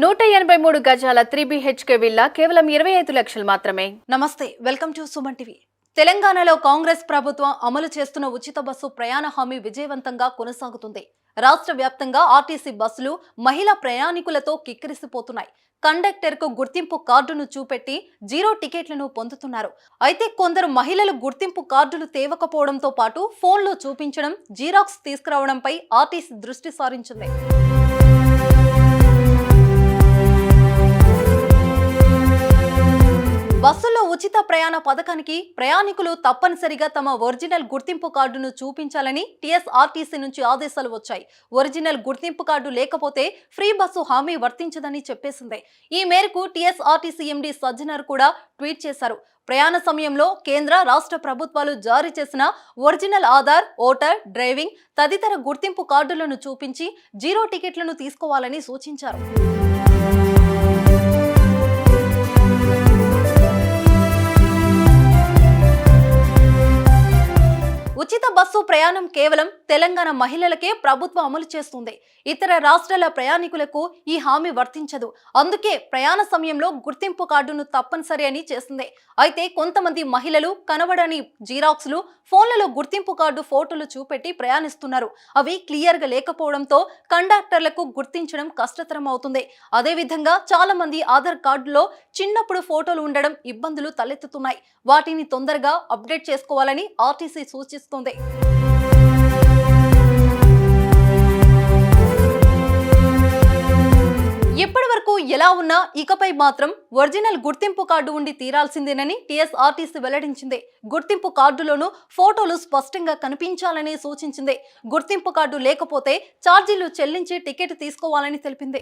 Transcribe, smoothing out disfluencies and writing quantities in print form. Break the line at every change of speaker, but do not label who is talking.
183 గజాల 3 BHK villa కేవలం 25 లక్షలు మాత్రమే.
నమస్తే, వెల్కమ్ టు సుమన్ టీవీ. తెలంగాణలో కాంగ్రెస్ ప్రభుత్వం అమలు చేస్తున్న ఉచిత బస్సు ప్రయాణ హామీ విజయవంతంగా కొనసాగుతుంది. రాష్ట్ర వ్యాప్తంగా ఆర్టీసీ బస్సులు మహిళా ప్రయాణికులతో కిక్కిరిసిపోతున్నాయి. కండక్టర్కు గుర్తింపు కార్డును చూపెట్టి జీరో టికెట్లను పొందుతున్నారు. అయితే కొందరు మహిళలు గుర్తింపు కార్డులు తేవకపోవడంతో పాటు ఫోన్లో చూపించడం, జీరాక్స్ తీసుకురావడంపై ఆర్టీసీ దృష్టి సారించింది. బస్సుల్లో ఉచిత ప్రయాణ పథకానికి ప్రయాణికులు తప్పనిసరిగా తమ ఒరిజినల్ గుర్తింపు కార్డును చూపించాలని టీఎస్ఆర్టీసీ నుంచి ఆదేశాలు వచ్చాయి. ఒరిజినల్ గుర్తింపు కార్డు లేకపోతే ఫ్రీ బస్సు హామీ వర్తించదని చెప్పేసింది. ఈ మేరకు టీఎస్ఆర్టీసీ ఎండీ సజ్జనర్ కూడా ట్వీట్ చేశారు. ప్రయాణ సమయంలో కేంద్ర రాష్ట్ర ప్రభుత్వాలు జారీ చేసిన ఒరిజినల్ ఆధార్, ఓటర్, డ్రైవింగ్ తదితర గుర్తింపు కార్డులను చూపించి జీరో టికెట్లను తీసుకోవాలని సూచించారు. ఉచిత బస్సు ప్రయాణం కేవలం తెలంగాణ మహిళలకే ప్రభుత్వం అమలు చేస్తుంది. ఇతర రాష్ట్రాల ప్రయాణికులకు ఈ హామీ వర్తించదు. అందుకే ప్రయాణ సమయంలో గుర్తింపు కార్డును తప్పనిసరి అని చేసింది. అయితే కొంతమంది మహిళలు కనబడని జీరాక్స్లు, ఫోన్లలో గుర్తింపు కార్డు ఫోటోలు చూపెట్టి ప్రయాణిస్తున్నారు. అవి క్లియర్గా లేకపోవడంతో కండక్టర్లకు గుర్తించడం కష్టతరం అవుతుంది. అదేవిధంగా చాలా మంది ఆధార్ కార్డులో చిన్నప్పుడు ఫోటోలు ఉండడం ఇబ్బందులు తలెత్తుతున్నాయి. వాటిని తొందరగా అప్డేట్ చేసుకోవాలని ఆర్టీసీ సూచిస్తుంది. ఇప్పటి వరకు ఎలా ఉన్నా ఇకపై మాత్రం ఒరిజినల్ గుర్తింపు కార్డు ఉండి తీరాల్సిందేనని టీఎస్ఆర్టీసీ వెల్లడించింది. గుర్తింపు కార్డులోనూ ఫోటోలు స్పష్టంగా కనిపించాలని సూచించింది. గుర్తింపు కార్డు లేకపోతే ఛార్జీలు చెల్లించి టికెట్ తీసుకోవాలని తెలిపింది.